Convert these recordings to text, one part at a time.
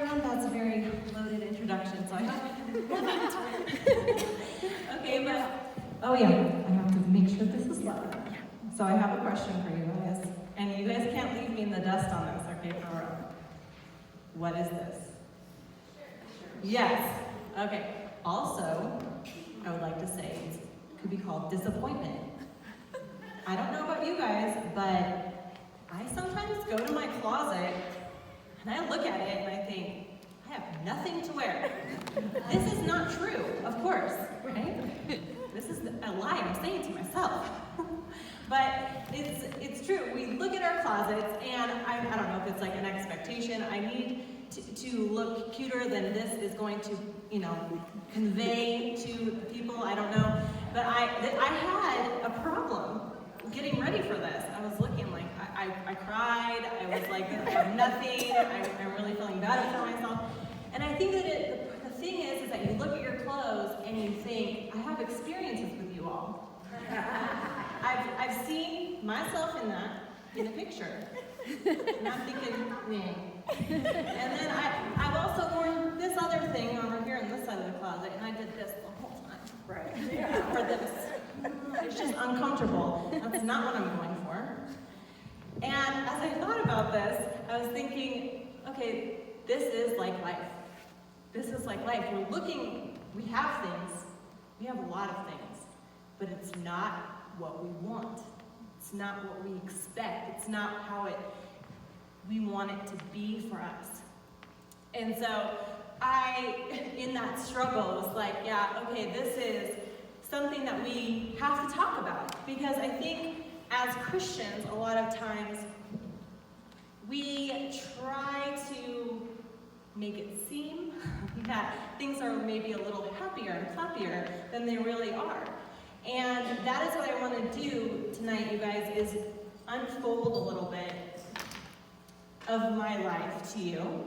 everyone. That's a very loaded introduction, so I hope I can live up to it. Okay, but, oh yeah, I have to make sure this is loud. So I have a question for you guys, and you guys can't leave me in the dust on this, okay, for real. What is this? Yes, okay. Also, I would like to say it could be called disappointment. I don't know about you guys, but I sometimes go to my closet and I look at it and I think, I have nothing to wear. This is not true, of course, right? This is a lie I'm saying to myself. But it's true. We look at our closets and I don't know if it's like an expectation. I need to look cuter than this is going to, convey to people. I don't know. But I had a problem getting ready for this. I was looking like, I cried. I was like, I have nothing. I'm really feeling bad for myself. And I think that the thing is that you look at your clothes and you think, I have experiences with you all. I've seen myself in that, in a picture. And I'm thinking, nah. And then I've also worn this other thing over here on this side of the closet, and I did this the whole time. Right. Yeah. For this. It's just uncomfortable. That's not what I'm going for. And as I thought about this, I was thinking, okay, this is like life. This is like life. We have things. We have a lot of things. But it's not what we want. It's not what we expect. It's not how we want it to be for us. And so in that struggle, was like, yeah, okay, this is something that we have to talk about. Because I think as Christians, a lot of times, we try to make it seem that things are maybe a little happier and clappier than they really are. And that is what I want to do tonight, you guys, is unfold a little bit of my life to you,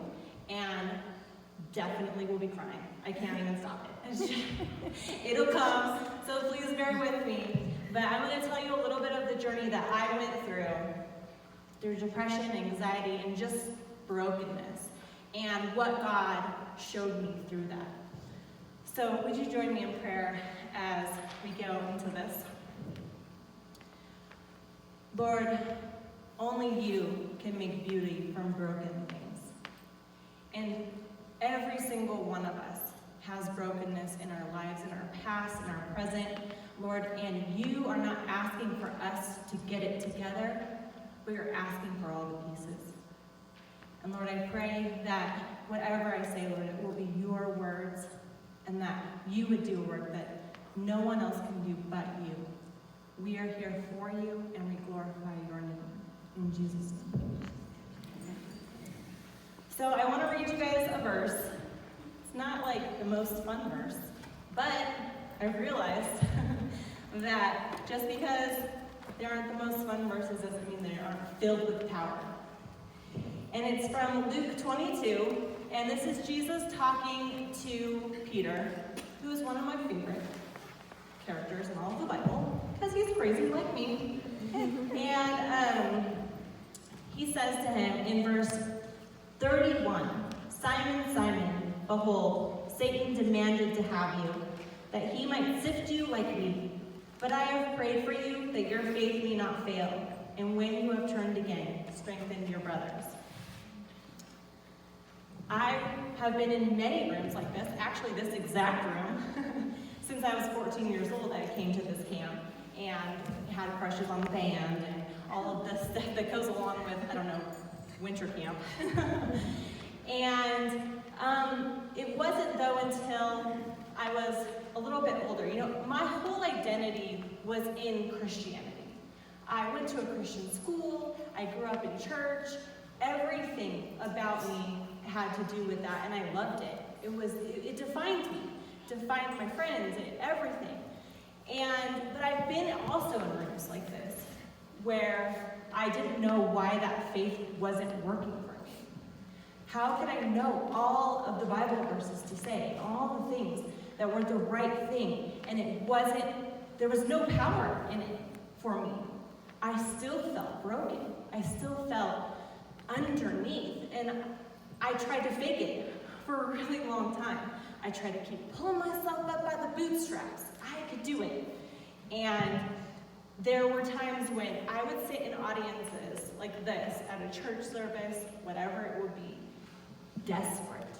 and definitely will be crying. I can't even stop it. It'll come, so please bear with me. But I'm going to tell you a little bit of the journey that I went through depression, anxiety, and just brokenness, and what God showed me through that. So would you join me in prayer as we go into this? Lord, only you can make beauty from broken things. And every single one of us has brokenness in our lives, in our past, in our present, Lord, and you are not asking for us to get it together, but you're asking for all the pieces. And Lord, I pray that whatever I say, Lord, it will be your words, and that you would do a work that no one else can do but you. We are here for you, and we glorify your name. In Jesus' name. So I want to read you guys a verse. It's not like the most fun verse, but I realized that just because they aren't the most fun verses doesn't mean they aren't filled with power. And it's from Luke 22, and this is Jesus talking to Peter, who is one of my favorite characters in all of the Bible, because he's crazy like me. And he says to him in verse 31, Simon, Simon, behold, Satan demanded to have you, that he might sift you like wheat. But I have prayed for you that your faith may not fail, and when you have turned again, strengthen your brothers. I have been in many rooms like this, actually this exact room. Since I was 14 years old, I came to this camp and had crushes on the band and all of this stuff that goes along with, winter camp. And it wasn't though until I was a little bit older. My whole identity was in Christianity. I went to a Christian school, I grew up in church, everything about me had to do with that, and I loved it. It defined me, defined my friends, everything. But I've been also in rooms like this, where I didn't know why that faith wasn't working for me. How could I know all of the Bible verses to say, all the things that were the right thing, and there was no power in it for me? I still felt broken. I still felt underneath, and I tried to fake it for a really long time. I tried to keep pulling myself up by the bootstraps. I could do it. And there were times when I would sit in audiences like this at a church service, whatever it would be, desperate.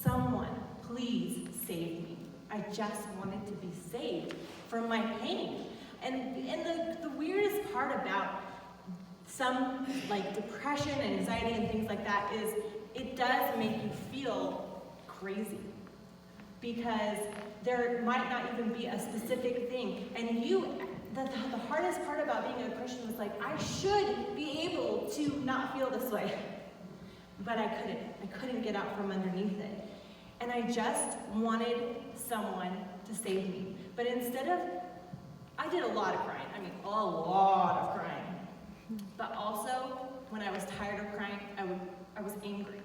Someone, please save me. I just wanted to be saved from my pain. And the weirdest part about some like depression and anxiety and things like that is it does make you feel crazy, because there might not even be a specific thing. And the hardest part about being a Christian was like, I should be able to not feel this way. But I couldn't. I couldn't get out from underneath it. And I just wanted someone to save me. But instead of, I did a lot of crying. I mean, a lot of crying. But also, when I was tired of crying, I was angry.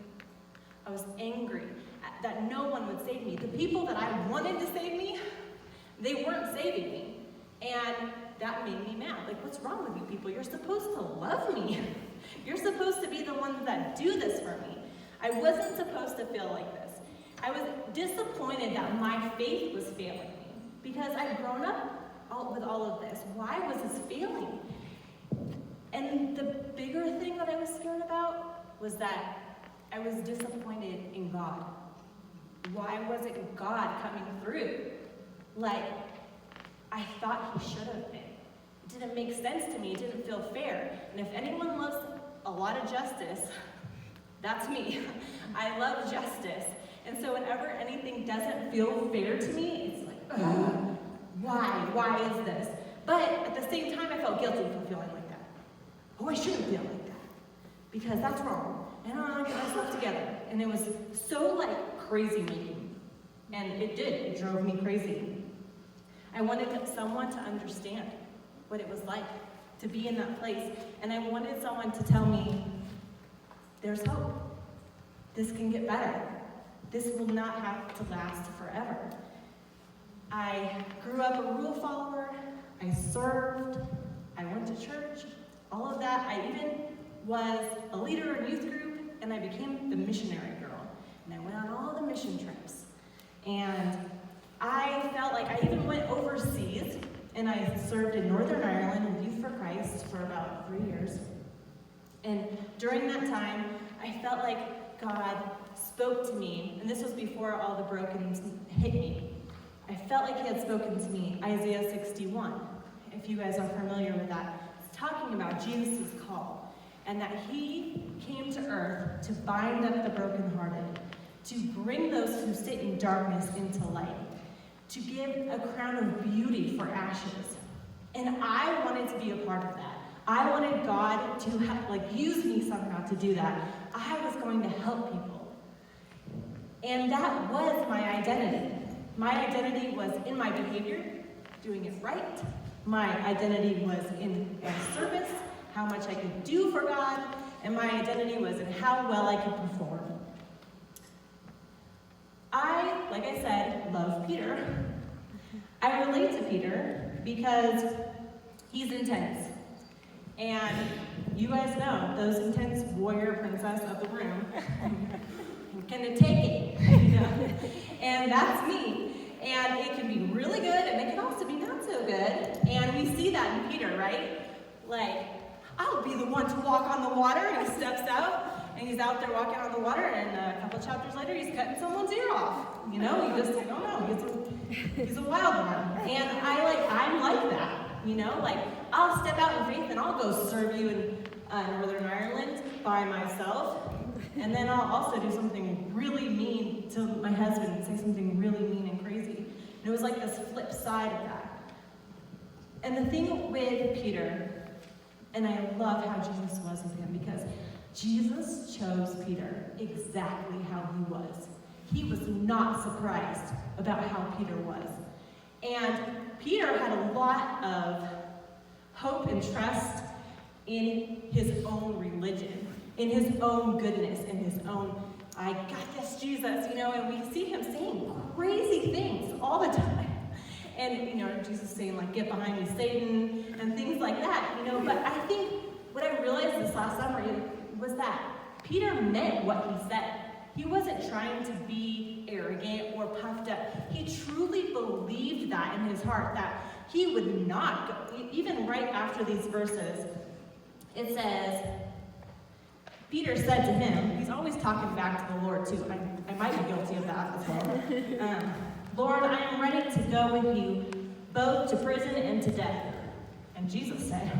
I was angry that no one would save me. The people that I wanted to save me, they weren't saving me. And that made me mad. Like, what's wrong with you people? You're supposed to love me. You're supposed to be the ones that do this for me. I wasn't supposed to feel like this. I was disappointed that my faith was failing me, because I'd grown up with all of this. Why was this failing? And the bigger thing that I was scared about was that I was disappointed in God. Why wasn't God coming through? Like, I thought he should have been. It didn't make sense to me. It didn't feel fair. And if anyone loves a lot of justice, that's me. I love justice. And so whenever anything doesn't feel fair to me, it's like, ugh, why? Why is this? But at the same time, I felt guilty for feeling like that. Oh, I shouldn't feel like that, because that's wrong. And I don't get myself together. And it was so like crazy making. And it did. It drove me crazy. I wanted someone to understand what it was like to be in that place. And I wanted someone to tell me, there's hope. This can get better. This will not have to last forever. I grew up a rule follower. I served. I went to church. All of that. I even was a leader in youth group, and I became the missionary girl. And I went on all the mission trips. And I felt like I even went overseas, and I served in Northern Ireland with Youth for Christ for about 3 years. And during that time, I felt like God spoke to me, and this was before all the brokenness hit me. I felt like he had spoken to me, Isaiah 61. If you guys are familiar with that, it's talking about Jesus' call, and that he came to earth to bind up the brokenhearted, to bring those who sit in darkness into light, to give a crown of beauty for ashes. And I wanted to be a part of that. I wanted God to use me somehow to do that. I was going to help people. And that was my identity. My identity was in my behavior, doing it right. My identity was in my service, how much I could do for God, and my identity was in how well I could perform. I, like I said, love Peter. I relate to Peter because he's intense. And you guys know, those intense warrior princess of the room can take it, you know? And that's me. And it can be really good, and it can also be not so good. And we see that in Peter, right? Like, I'll be the one to walk on the water, and he steps out, and he's out there walking on the water, and a couple chapters later, he's cutting someone's ear off. You know, you just don't know. He's a wild one. And I'm like that, you know? Like, I'll step out in faith, and I'll go serve you in Northern Ireland by myself. And then I'll also do something really mean to my husband and say something really mean and crazy. And it was like this flip side of that. And the thing with Peter, and I love how Jesus was with him, because Jesus chose Peter exactly how he was. He was not surprised about how Peter was. And Peter had a lot of hope and trust in his own religion, in his own goodness, in his own, I got this, Jesus, you know, and we see him saying crazy things all the time. And, you know, Jesus saying, like, get behind me, Satan, and things like that, you know. But I think what I realized this last summer was that Peter meant what he said. He wasn't trying to be arrogant or puffed up. He truly believed that in his heart, that he would not go. Even right after these verses, it says, Peter said to him, he's always talking back to the Lord too. I might be guilty of that as well. Lord, I am ready to go with you, both to prison and to death. And Jesus said,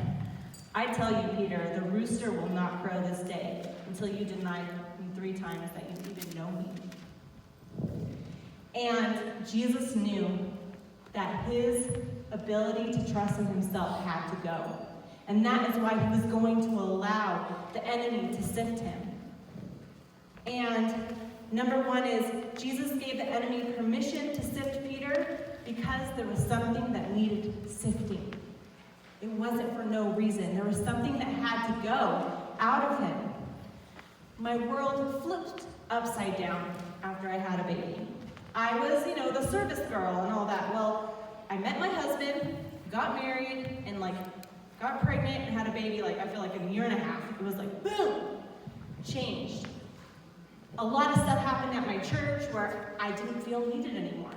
I tell you, Peter, the rooster will not crow this day until you deny me 3 times that you even know me. And Jesus knew that his ability to trust in himself had to go. And that is why he was going to allow the enemy to sift him. And number 1 is Jesus gave the enemy permission to sift Peter because there was something that needed sifting. It wasn't for no reason. There was something that had to go out of him. My world flipped upside down after I had a baby. I was, the service girl and all that. Well, I met my husband, got married, and got pregnant and had a baby, I feel like in a year and a half. It was boom, changed. A lot of stuff happened at my church where I didn't feel needed anymore.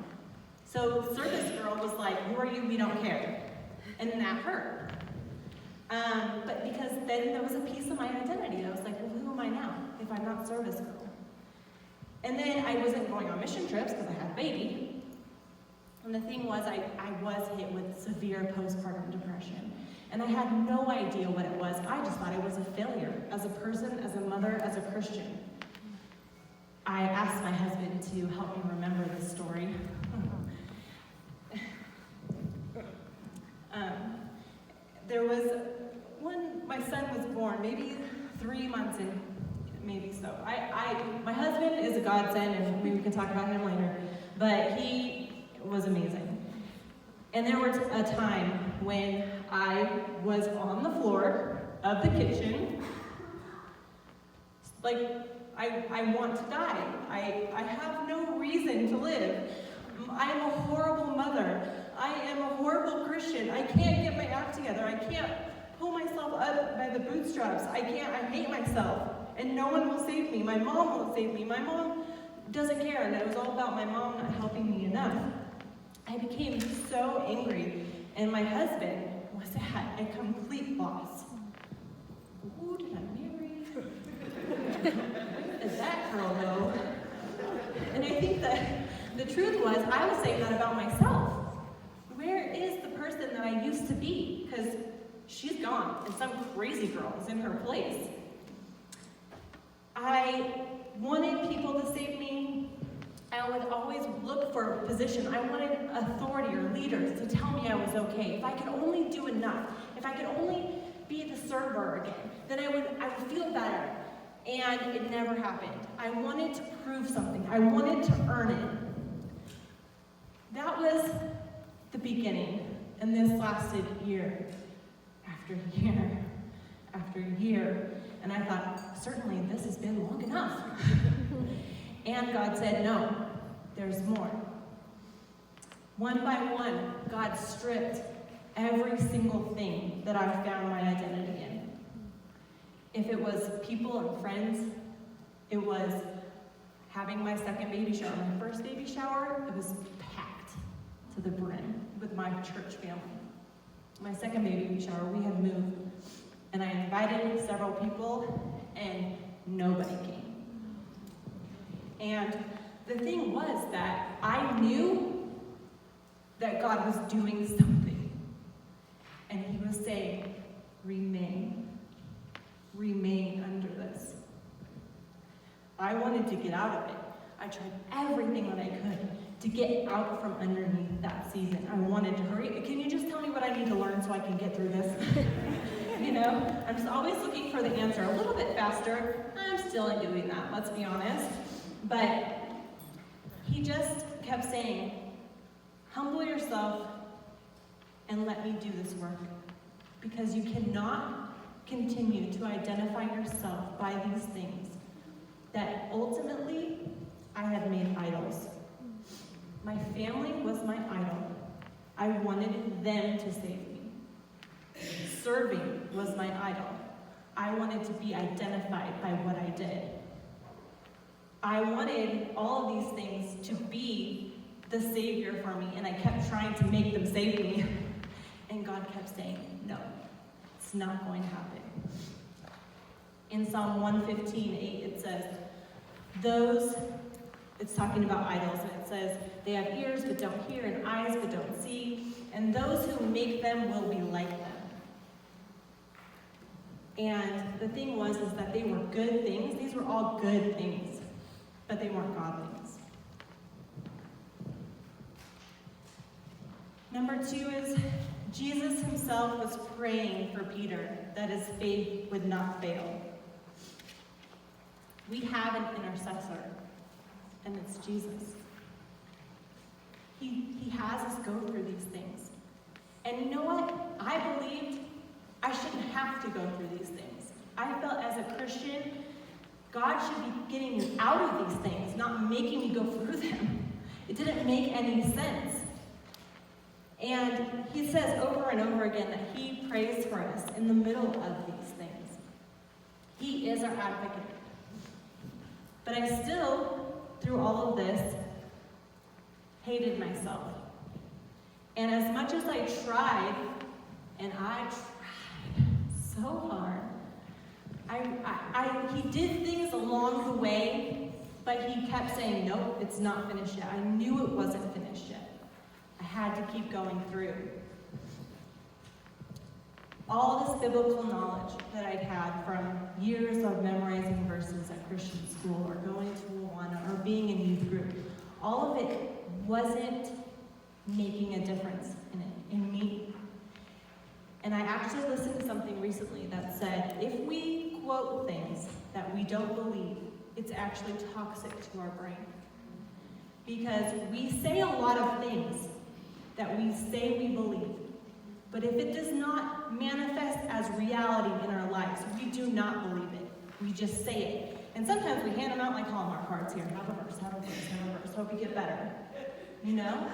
So service girl was like, who are you? We don't care. And that hurt. But because then there was a piece of my identity. I was like, well, who am I now if I'm not service girl? And then I wasn't going on mission trips because I had a baby. And the thing was, I was hit with severe postpartum depression. And I had no idea what it was. I just thought I was a failure as a person, as a mother, as a Christian. I asked my husband to help me remember this story. There was when my son was born, maybe 3 months in, maybe so. My husband is a godsend, and we can talk about him later, but he was amazing. And there was a time when I was on the floor of the kitchen, I want to die. I have no reason to live. I am a horrible mother. I am a horrible Christian. I can't get my act together. I can't pull myself up by the bootstraps. I hate myself. And no one will save me. My mom won't save me. My mom doesn't care. And it was all about my mom not helping me enough. I became so angry. And my husband was at a complete loss. Who did I marry? Where did that girl go? And I think that the truth was, I was saying that about myself. Where is the person that I used to be? Because she's gone, and some crazy girl is in her place. I wanted people to save me. I would always look for a position. I wanted authority or leaders to tell me I was okay. If I could only do enough, if I could only be the server again, then I would feel better. And it never happened. I wanted to prove something. I wanted to earn it. That was the beginning, and this lasted year after year after year. And I thought, certainly this has been long enough. And God said, no, there's more. One by one, God stripped every single thing that I found my identity in. If it was people and friends, it was having my second baby shower. My first baby shower, it was packed to the brim with my church family. My second baby shower, we had moved, and I invited several people, and nobody came. And the thing was that I knew that God was doing something, and he was saying, remain under this. I wanted to get out of it. I tried everything that I could to get out from underneath that season. I wanted to hurry. Can you just tell me what I need to learn so I can get through this? I'm just always looking for the answer a little bit faster. I'm still doing that, let's be honest. But he just kept saying, humble yourself and let me do this work. Because you cannot continue to identify yourself by these things that ultimately I had made idols. My family was my idol. I wanted them to save me. Serving was my idol. I wanted to be identified by what I did. I wanted all of these things to be the Savior for me, and I kept trying to make them save me. And God kept saying, no, it's not going to happen. In Psalm 115:8, it says, it's talking about idols, and it says, they have ears but don't hear, and eyes but don't see, and those who make them will be like them. And the thing was that they were good things. These were all good things, but they weren't God things. Number 2 is Jesus himself was praying for Peter that his faith would not fail. We have an intercessor, and it's Jesus. He has us go through these things. And you know what? I believed I shouldn't have to go through these things. I felt as a Christian, God should be getting me out of these things, not making me go through them. It didn't make any sense. And he says over and over again that he prays for us in the middle of these things. He is our advocate. But I still, through all of this, hated myself. And as much as I tried, and I tried so hard, he did things along the way, but he kept saying, nope, it's not finished yet. I knew it wasn't finished yet. I had to keep going through. All this biblical knowledge that I'd had from years of memorizing verses at Christian school or going to Awana or being in youth group, all of it wasn't making a difference in me. And I actually listened to something recently that said, if we quote things that we don't believe, it's actually toxic to our brain. Because we say a lot of things that we say we believe, but if it does not manifest as reality in our lives, we do not believe it. We just say it. And sometimes we hand them out like Hallmark cards here. Have a verse, have a verse, have a verse. Hope you get better. You know?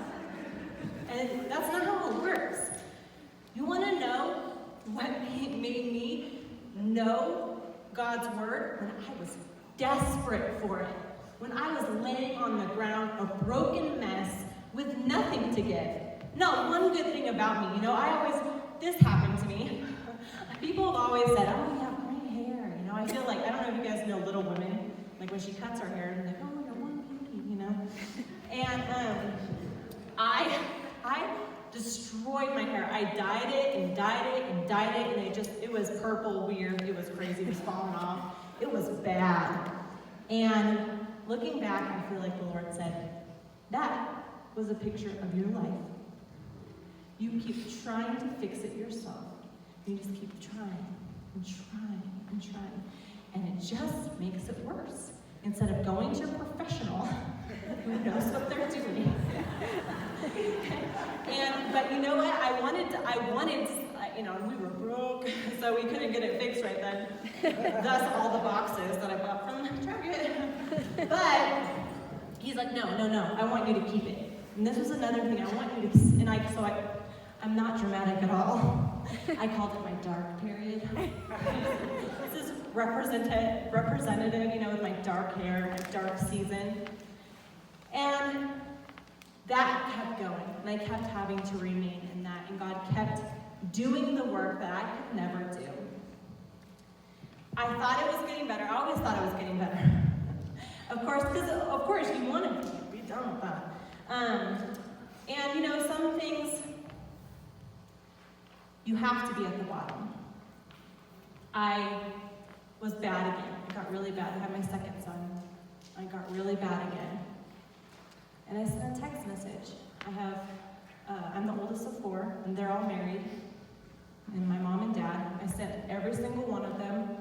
And that's not how it works. You want to know what made me know God's word? When I was desperate for it. When I was laying on the ground, a broken mess, with nothing to give. Not one good thing about me. You know, this happened to me. People have always said, oh, you have great hair. You know, I feel like, I don't know if you guys know Little Women, like when she cuts her hair, and like, oh, you're one beauty, you know? And I destroyed my hair. I dyed it and dyed it and dyed it, and it was purple, weird, it was crazy, it was falling off. It was bad. And looking back, I feel like the Lord said, that was a picture of your life. You keep trying to fix it yourself. You just keep trying and trying and trying. And it just makes it worse. Instead of going to a professional who knows what they're doing. But you know what? I wanted, you know, we were broke, so we couldn't get it fixed right then. Thus all the boxes that I bought from Target. But he's like, no, I want you to keep it. And this was another thing. I want you to, I'm not dramatic at all. I called it my dark period. This is representative, you know, with my dark hair, my dark season. And that kept going, and I kept having to remain in that, and God kept doing the work that I could never do. I thought it was getting better. I always thought it was getting better. Of course, you want to be done with that. And you know, some things, you have to be at the bottom. I was bad again. I got really bad. I had my second son. I got really bad again. And I sent a text message. I'm the oldest of 4, and they're all married. And my mom and dad, I sent every single one of them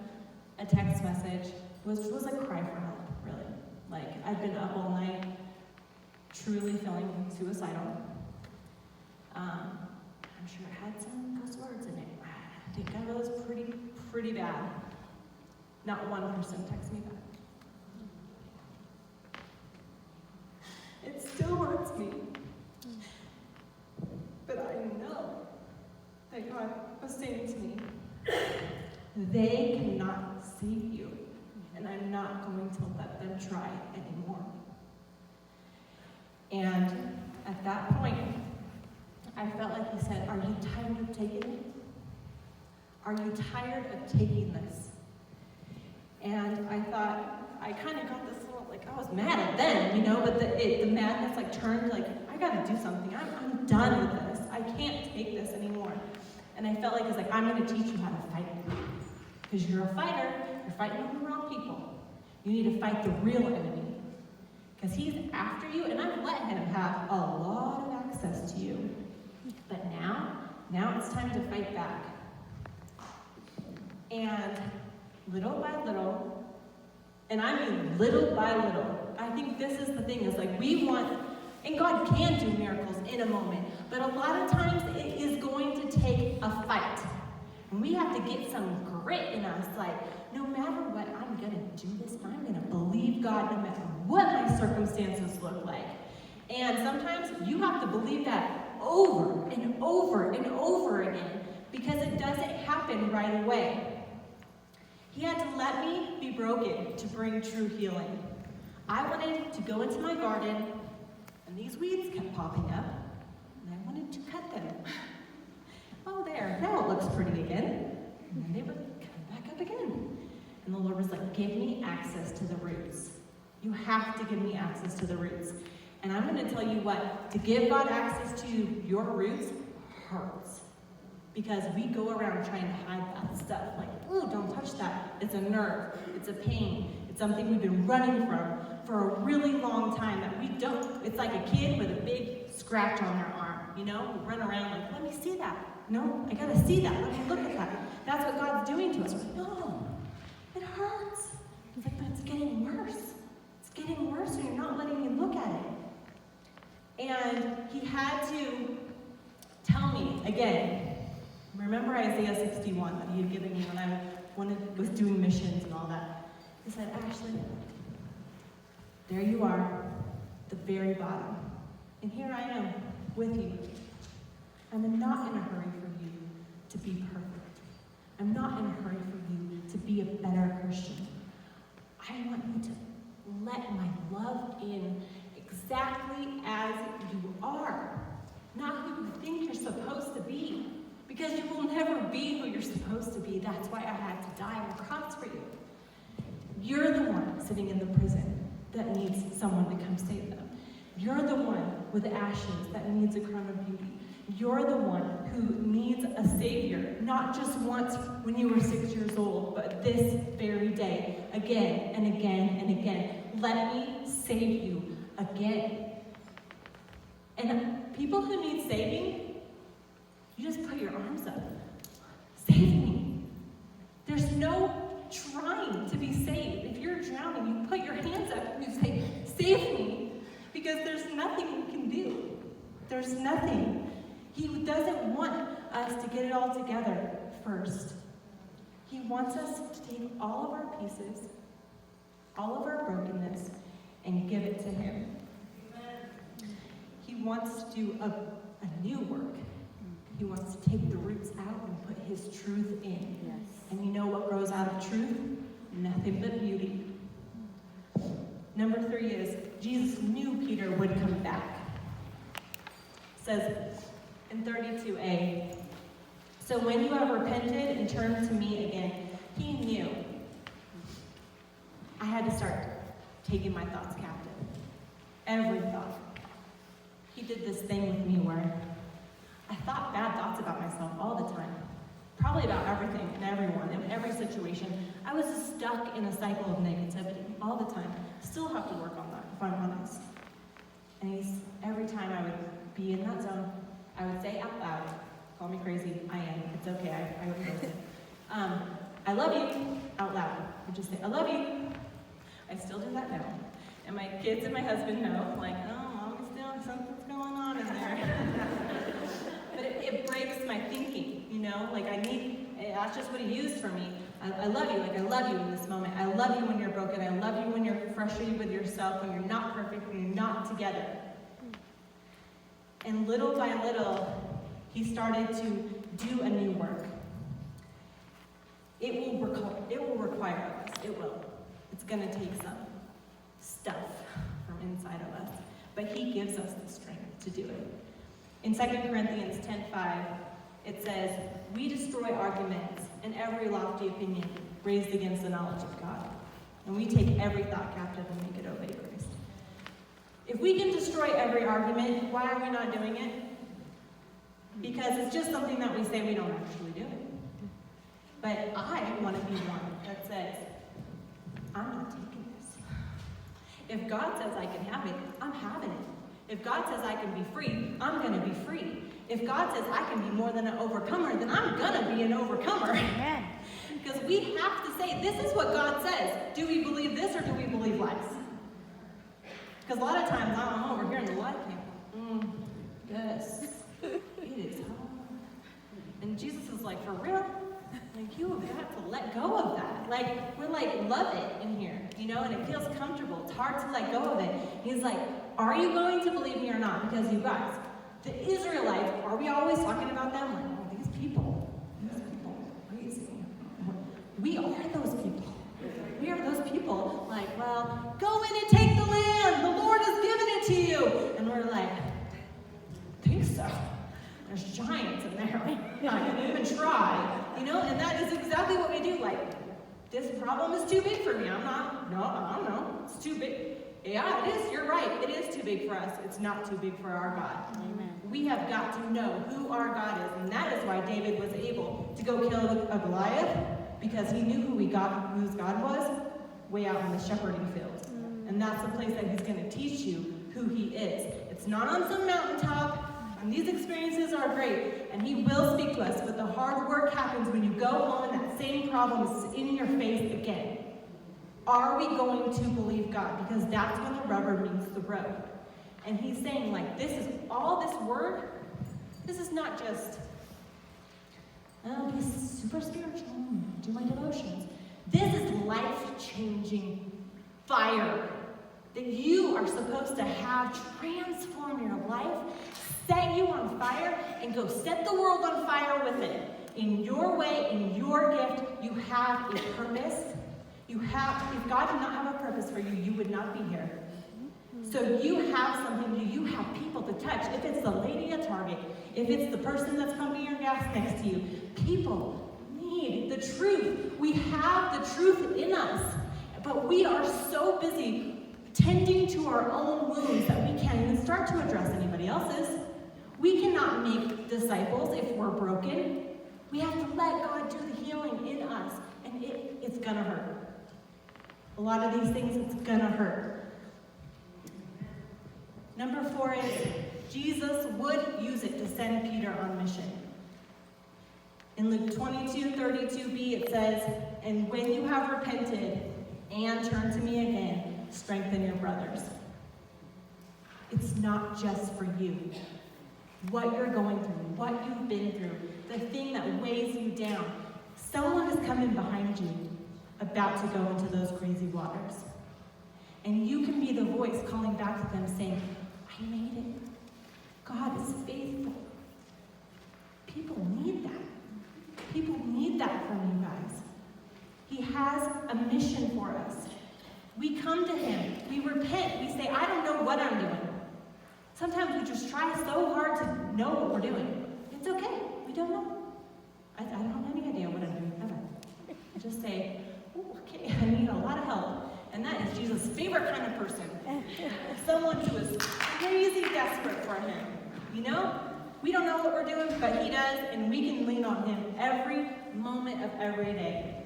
a text message, which was a cry for help, really. Like, I'd been up all night, truly feeling suicidal. I'm sure it had some cuss words in it. I think I was pretty bad. Not one person texted me back. It still hurts me. But I know that God was saying to me They cannot save you, and I'm not going to let them try anymore. And at that point, I felt like he said, are you tired of taking it? Are you tired of taking this? And I thought, I kind of got this little, like, I was mad at them, but the madness, turned, I gotta do something. I'm done with this. I can't take this anymore. And I felt like it's I'm gonna teach you how to fight. Because you're a fighter, you're fighting with the wrong people. You need to fight the real enemy. Because he's after you, and I've let him have a lot of access to you. But now it's time to fight back. And little by little, and I mean little by little, I think this is the thing, is we want, and God can do miracles in a moment, but a lot of times it is going to take a fight. And we have to get some grit in us, no matter what, I'm gonna do this, I'm gonna believe God no matter what my circumstances look like. And sometimes you have to believe that over and over and over again, because it doesn't happen right away. He had to let me be broken to bring true healing. I wanted to go into my garden, and these weeds kept popping up, and I wanted to cut them. Oh, there, now it looks pretty again. And then they would come back up again. And the Lord was give me access to the roots. You have to give me access to the roots. And I'm going to tell you what, to give God access to your roots hurts. Because we go around trying to hide that stuff. Ooh, don't touch that. It's a nerve. It's a pain. It's something we've been running from for a really long time that we don't. It's like a kid with a big scratch on their arm, who run around let me see that. No, I gotta see that. Let me look at that. That's what God's doing to us. We're no, it hurts. He's but it's getting worse. It's getting worse when you're not letting me look at it. And he had to tell me again. Remember Isaiah 61 that he had given me when I was doing missions and all that. He said, Ashley, there you are, the very bottom. And here I am with you. I'm not in a hurry for you to be perfect. I'm not in a hurry for you to be a better Christian. I want you to let my love in exactly as you are, not who you think you're supposed to be. Because you will never be who you're supposed to be. That's why I had to die on the cross for you. You're the one sitting in the prison that needs someone to come save them. You're the one with ashes that needs a crown of beauty. You're the one who needs a savior, not just once when you were 6 years old, but this very day, again and again and again. Let me save you again. And people who need saving, you just put your arms up. Save me. There's no trying to be saved. If you're drowning, you put your hands up and you say, save me. Because there's nothing you can do. There's nothing. He doesn't want us to get it all together first. He wants us to take all of our pieces, all of our brokenness, and give it to him. Amen. He wants to do a new work. He wants to take the roots out and put his truth in. Yes. And you know what grows out of truth? Nothing but beauty. Number 3 is, Jesus knew Peter would come back. It says in 32a, so when you have repented and turned to me again, he knew. I had to start taking my thoughts captive. Every thought. He did this thing with me where I thought bad thoughts about myself all the time. Probably about everything and everyone, in every situation. I was stuck in a cycle of negativity all the time. Still have to work on that, if I'm honest. And every time I would be in that zone, I would say out loud, call me crazy, I am, it's okay, I would post it. I love you, out loud. I would just say, I love you. I still do that now. And my kids and my husband know, oh, Mommy's doing something's going on in there. But it breaks my thinking, that's just what he used for me. I love you, I love you in this moment. I love you when you're broken. I love you when you're frustrated with yourself, when you're not perfect, when you're not together. And little by little, he started to do a new work. It will require of us. It will. It's going to take some stuff from inside of us. But he gives us the strength to do it. In 2 Corinthians 10:5, it says, "We destroy arguments and every lofty opinion raised against the knowledge of God. And we take every thought captive and make it obey Christ." If we can destroy every argument, why are we not doing it? Because it's just something that we say, we don't actually do it. But I want to be one that says, I'm not taking this. If God says I can have it, I'm having it. If God says I can be free, I'm going to be free. If God says I can be more than an overcomer, then I'm going to be an overcomer. Amen. Because we have to say, this is what God says. Do we believe this or do we believe lies? Because a lot of times I'm over here in the lie camp. Yes. It is hard. And Jesus is like, for real? Like, you have got to let go of that. Like, we're like, love it in here, and it feels comfortable. It's hard to let go of it. He's like, are you going to believe me or not? Because you guys, the Israelites, are we always talking about them? Like, oh, these people are crazy. We are those people. We are those people, like, well, go in and take the land. The Lord has given it to you. And we're like, I think so. There's giants in there. I didn't even try. And that is exactly what we do. Like, this problem is too big for me. I don't know. It's too big. Yeah, it is. You're right. It is too big for us. It's not too big for our God. Amen. We have got to know who our God is. And that is why David was able to go kill a Goliath, because he knew whose God was, way out in the shepherding field. And that's the place that he's going to teach you who he is. It's not on some mountaintop. And these experiences are great, and he will speak to us, but the hard work happens when you go home and that same problem is in your face again. Are we going to believe God? Because that's when the rubber meets the road. And he's saying, like, this is all this word, this is not just, oh, be super spiritual, do my devotions. This is life-changing fire that you are supposed to have transform your life, set you on fire, and go set the world on fire with it. In your way, in your gift, you have a purpose. If God did not have a purpose for you, you would not be here. So you have something to do. You have people to touch. If it's the lady at Target, if it's the person that's pumping your gas next to you, people need the truth. We have the truth in us, but we are so busy tending to our own wounds that we can't even start to address anybody else's. We cannot make disciples if we're broken. We have to let God do the healing in us, and it's gonna hurt. A lot of these things, it's gonna hurt. Number 4 is, Jesus would use it to send Peter on mission. In Luke 22:32b, it says, "And when you have repented and turned to me again, strengthen your brothers." It's not just for you. What you're going through, what you've been through, the thing that weighs you down. Someone is coming behind you, about to go into those crazy waters. And you can be the voice calling back to them saying, I made it. God is faithful. People need that. People need that from you guys. He has a mission for us. We come to him. We repent. We say, I don't know what I'm doing. Sometimes we just try so hard to know what we're doing. It's okay. We don't know. I don't have any idea what I'm doing ever. I just say, okay, I need a lot of help. And that is Jesus' favorite kind of person. Someone who is crazy desperate for him. We don't know what we're doing, but he does, and we can lean on him every moment of every day.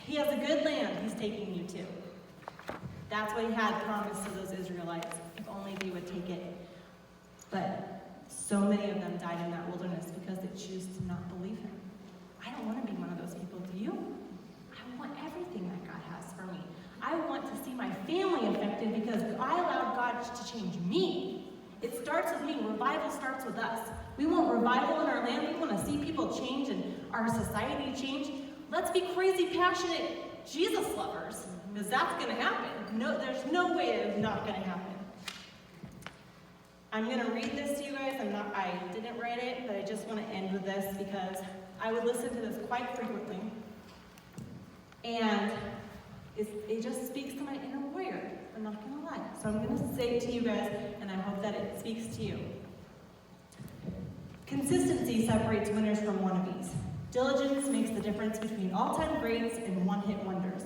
He has a good land he's taking you to. That's what he had promised to those Israelites, if only they would take it. But so many of them died in that wilderness because they choose to not believe him. I don't want to be one of those people, do you? I want everything that God has for me. I want to see my family affected because I allowed God to change me. It starts with me. Revival starts with us. We want revival in our land. We want to see people change and our society change. Let's be crazy, passionate Jesus lovers, because that's going to happen. No, there's no way it's not going to happen. I'm going to read this to you guys. I didn't write it, but I just want to end with this because I would listen to this quite frequently. And it just speaks to my inner warrior. I'm not going to lie. So I'm going to say it to you guys, and I hope that it speaks to you. Consistency separates winners from wannabes. Diligence makes the difference between all-time greats and one-hit wonders.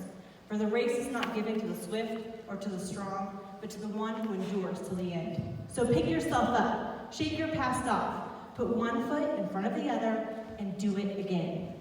For the race is not given to the swift or to the strong, but to the one who endures to the end. So pick yourself up, shake your past off, put one foot in front of the other, and do it again.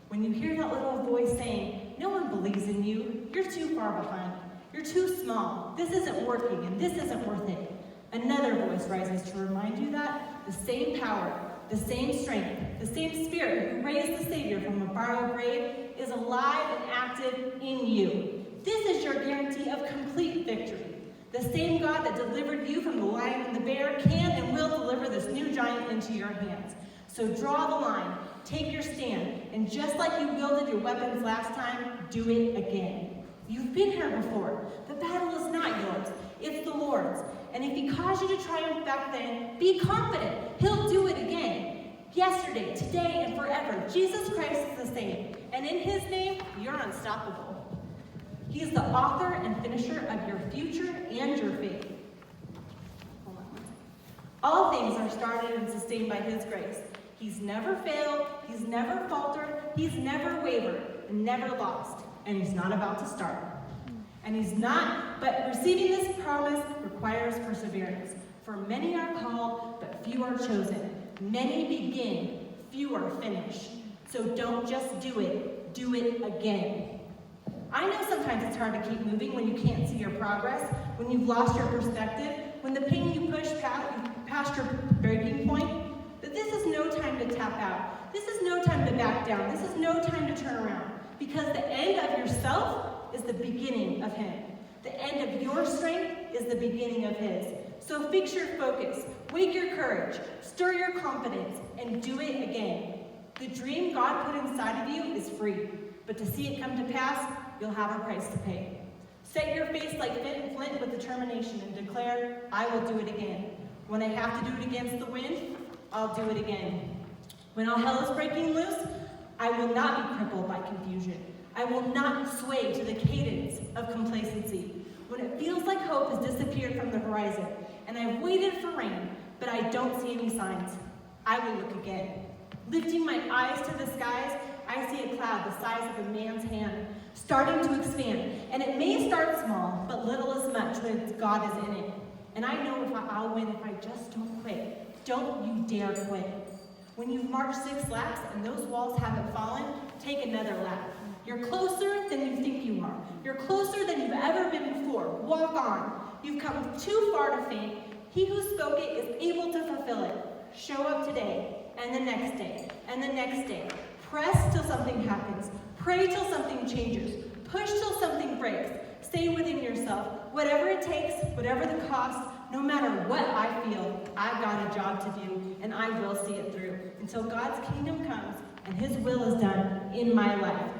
When you hear that little voice saying, no one believes in you, you're too far behind, you're too small, this isn't working, and this isn't worth it, another voice rises to remind you that the same power, the same strength, the same Spirit who raised the Savior from a borrowed grave is alive and active in you. This is your guarantee of complete victory. The same God that delivered you from the lion and the bear can and will deliver this new giant into your hands. So draw the line, take your stand, and just like you wielded your weapons last time, do it again. You've been here before. The battle is not yours, it's the Lord's. And if he caused you to triumph back then, be confident. He'll do it again. Yesterday, today, and forever, Jesus Christ is the same. And in his name, you're unstoppable. He is the author and finisher of your future and your faith. Hold on one second. All things are started and sustained by his grace. He's never failed, he's never faltered, he's never wavered, and never lost. And he's not about to start. And he's not, but receiving this promise requires perseverance. For many are called, but few are chosen. Many begin, few are finished. So don't just do it again. I know sometimes it's hard to keep moving when you can't see your progress, when you've lost your perspective, when the pain you push past your breaking point. But this is no time to tap out. This is no time to back down. This is no time to turn around. Because the end of yourself is the beginning of him. The end of your strength is the beginning of his. So fix your focus, wake your courage, stir your confidence, and do it again. The dream God put inside of you is free, but to see it come to pass, you'll have a price to pay. Set your face like flint with determination and declare, I will do it again. When I have to do it against the wind, I'll do it again. When all hell is breaking loose, I will not be crippled by confusion. I will not sway to the cadence of complacency. When it feels like hope has disappeared from the horizon, and I've waited for rain, but I don't see any signs, I will look again. Lifting my eyes to the skies, I see a cloud the size of a man's hand, starting to expand. And it may start small, but little is much when God is in it. And I know I'll win if I just don't quit. Don't you dare quit. When you've marched 6 laps and those walls haven't fallen, take another lap. You're closer than you think you are. You're closer than you've ever been before. Walk on. You've come too far to faint. He who spoke it is able to fulfill it. Show up today, and the next day, and the next day. Press till something happens. Pray till something changes. Push till something breaks. Say within yourself, whatever it takes, whatever the cost, no matter what I feel, I've got a job to do, and I will see it through until God's kingdom comes and his will is done in my life.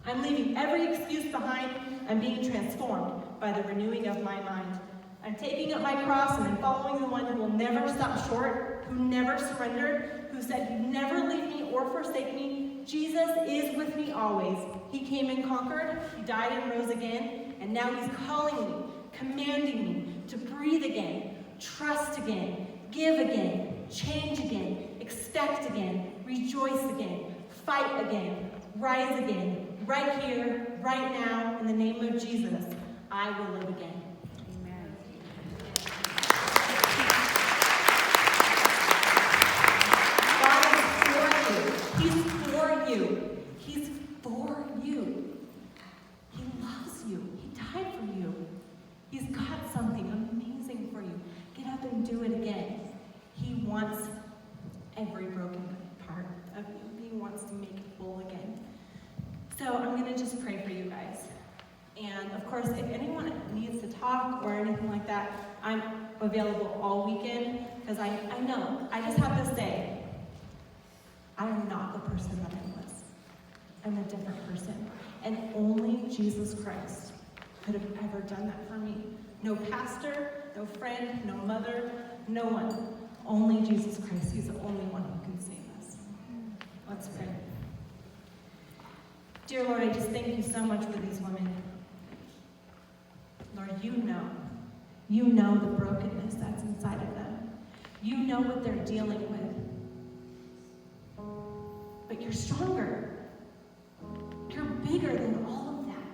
I'm leaving every excuse behind. I'm being transformed by the renewing of my mind. I'm taking up my cross and I'm following the one who will never stop short, who never surrendered, who said, you never leave me or forsake me. Jesus is with me always. He came and conquered, he died and rose again, and now he's calling me, commanding me to breathe again, trust again, give again, change again, expect again, rejoice again, fight again, rise again, right here, right now, in the name of Jesus, I will live again. Amen. God is for you. He's for you. He's for you. He loves you. He died for you. He's got something amazing for you. Get up and do it again. He wants every broken part of you. He wants to make it whole again. So I'm going to just pray for you guys. And of course, if anyone needs to talk or anything like that, I'm available all weekend because I know, I just have to say, I'm not the person that I was. I'm a different person. And only Jesus Christ could have ever done that for me. No pastor, no friend, no mother, no one. Only Jesus Christ. He's the only one who can save us. Let's pray. Dear Lord, I just thank you so much for these women. Lord, you know the brokenness that's inside of them. You know what they're dealing with. But you're stronger. You're bigger than all of that.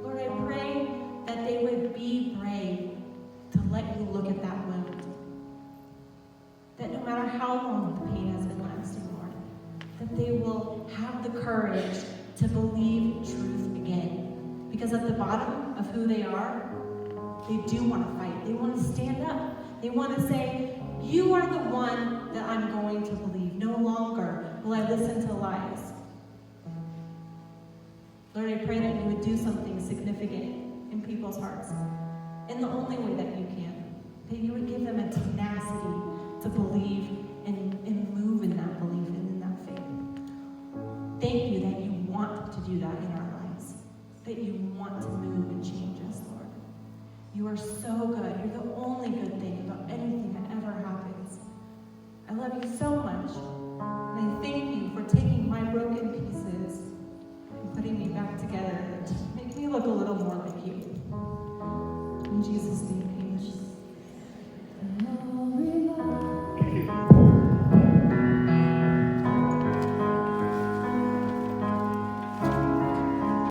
Lord, I pray that they would be brave to let you look at that wound. That no matter how long the pain has been lasting, Lord, that they will have the courage to believe truth again. Because at the bottom of who they are, they do want to fight. They want to stand up. They want to say, you are the one that I'm going to believe. No longer will I listen to lies. Lord, I pray that you would do something significant in people's hearts in the only way that you can. That you would give them a tenacity to believe and move in that belief and in that faith. Thank you that you want to do that in our lives. That you want to move and change us, Lord. You are so good. You're the only good thing about anything that ever happens. I love you so much. And I thank you for taking my broken pieces and putting me back together to make me look a little more like